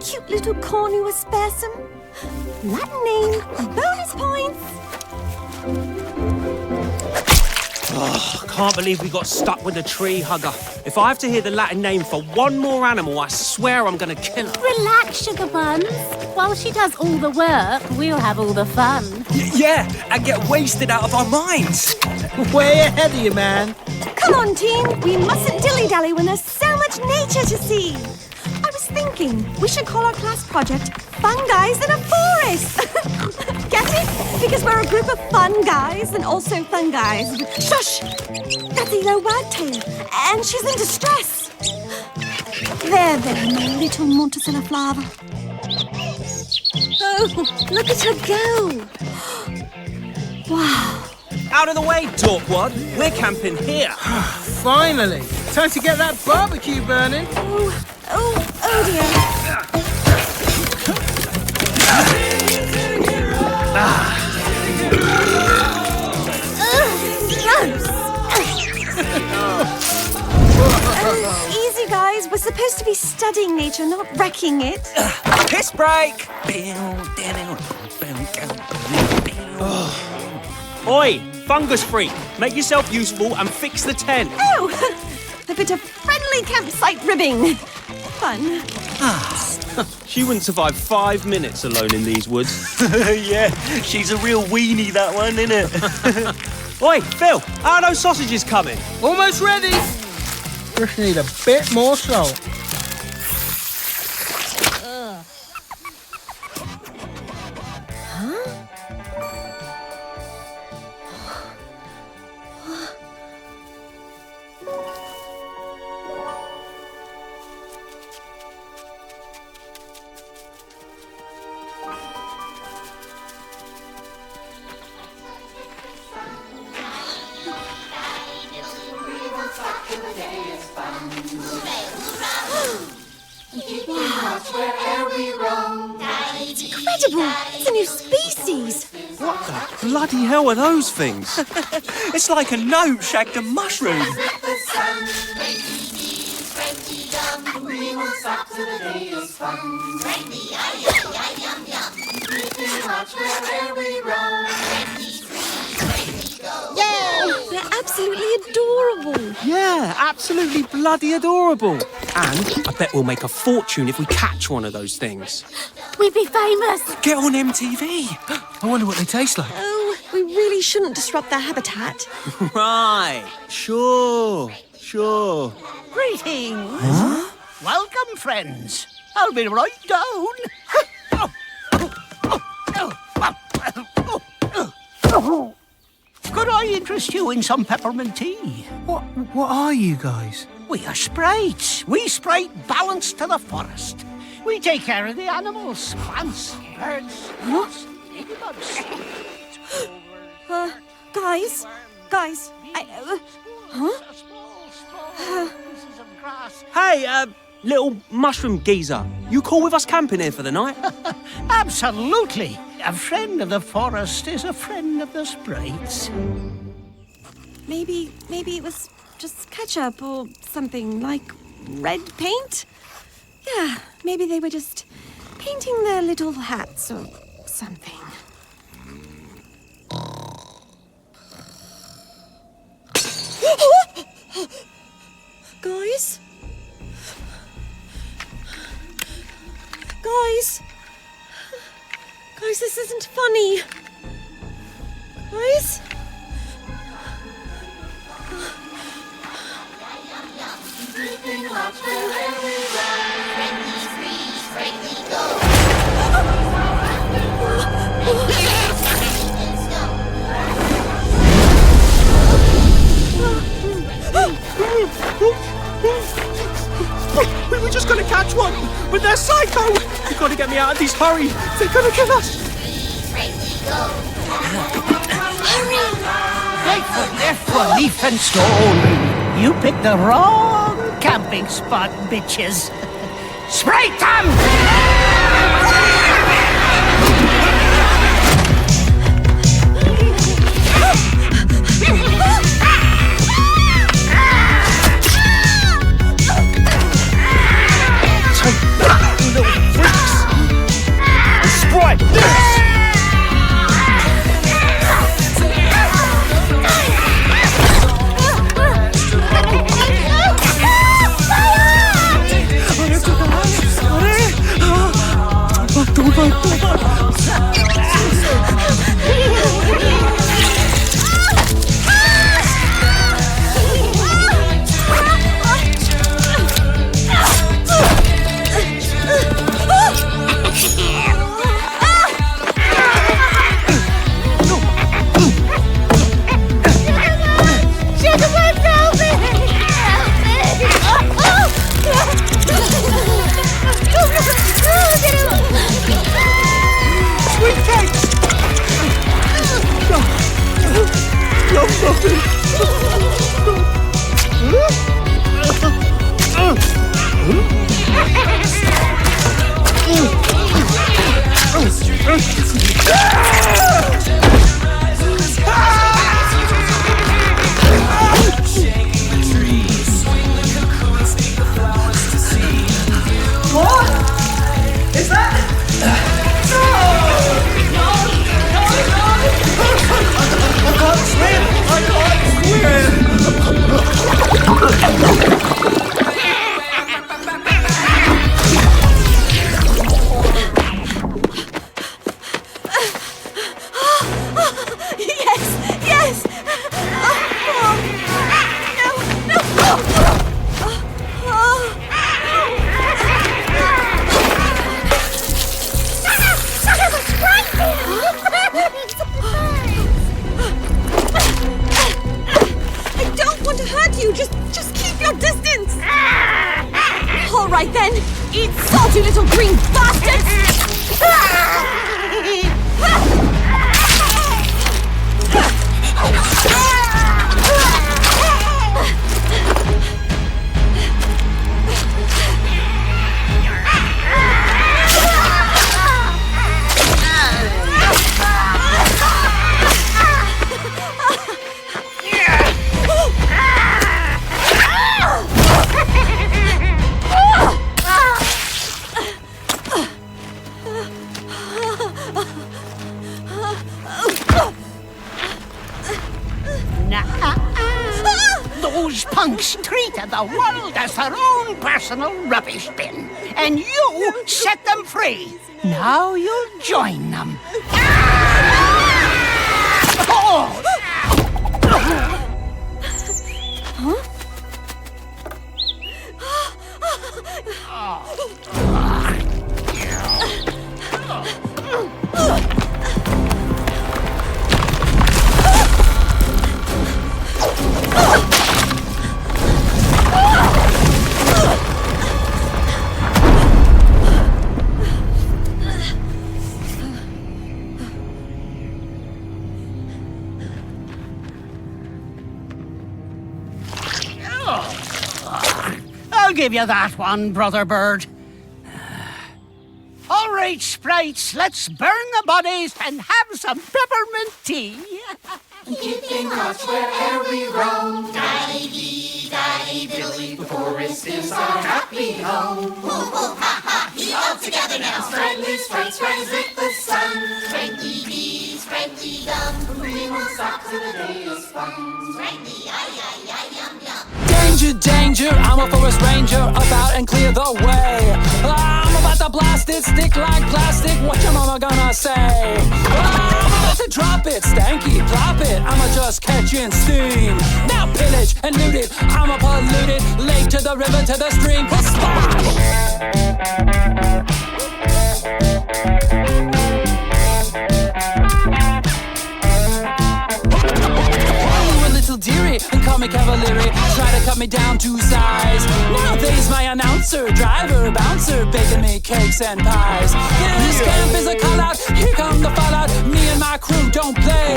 cute little cornu aspersum. Latin name, bonus points. Oh, can't believe we got stuck with the tree hugger. If I have to hear the Latin name for one more animal, I swear I'm gonna kill her. Relax, sugar buns. While she does all the work, we'll have all the fun. Yeah, and get wasted out of our minds. Way ahead of you, man. Come on, team. We mustn't dilly-dally when there's so much nature to see. I was thinking we should call our class project Fun Guys in a Forest. Get it? Because we're a group of fun guys and also fun guys. Shush! That's Elo Wagtail, and she's in distress. There, my little Montecilla flower. Oh, look at her go. Wow. Out of the way, dorkwad. We're camping here. Finally. Time to get that barbecue burning. Oh dear. Easy, guys. We're supposed to be studying nature, not wrecking it. Piss break. Oi, fungus freak. Make yourself useful and fix the tent. Oh, a bit of friendly campsite ribbing. Fun. She wouldn't survive 5 minutes alone in these woods. Yeah, she's a real weenie, that one, innit? Oi, Phil, how are those sausages coming? Almost ready. Just need a bit more salt. Incredible! It's a new species. What the bloody hell are those things? It's like a gnome shagged a mushroom. They're absolutely adorable. Yeah, absolutely bloody adorable. And I bet we'll make a fortune if we catch one of those things. We'd be famous. Get on MTV. I wonder what they taste like. Oh, we really shouldn't disrupt their habitat. Right, sure. Greetings. Welcome, friends. I'll be right down. Could I interest you in some peppermint tea? What are you guys? We are sprites. We sprite balance to the forest. We take care of the animals, plants, birds, moths, ladybugs. Guys, Hey, little mushroom geezer, you cool with us camping here for the night? Absolutely. A friend of the forest is a friend of the sprites. Maybe it was just ketchup or something like red paint? Yeah, maybe they were just painting their little hats or something. Guys? Guys, this isn't funny. Guys? We were just gonna catch one, but they're psycho! You gotta get me out of these, hurry! They're gonna kill us! Right foot, left foot, leaf and stone. You picked the wrong camping spot, bitches. Sprite them! Take that, you little freak! Eat salty little green bastards! Those punks treated the world as their own personal rubbish bin, and you set them free. Now you'll join them. I'll give you that one, Brother Bird. All right, sprites, let's burn the bodies and have some peppermint tea. Keeping watch where'er we roam. Daddy-dee, daddy-diddly, the forest is our happy home. Hoo-hoo-ha-ha, we all together now. Friendly sprites rise with the sun. Friendly bees, friendly gum. We won't stop till the day is fun. Friendly, yum-yum. Danger, danger, I'm a forest ranger, about and clear the way. I'm about to blast it, stick like plastic, what your mama gonna say? I'm about to drop it, stanky, plop it, I'ma just catch in steam. Now pillage and loot it, I'ma pollute it, lake to the river to the stream, dearie and call me cavalieri, try to cut me down to size. Nowadays my announcer, driver, bouncer, baking me cakes and pies. This camp is a call out, here come the fallout, me and my crew don't play.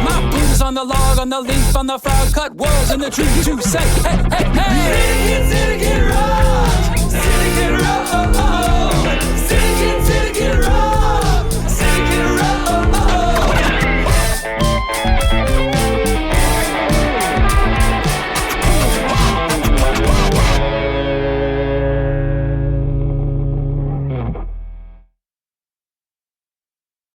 My boot is on the log, on the leaf, on the frog, cut words in the tree to say, hey, hey, hey. City get rough, city get rough.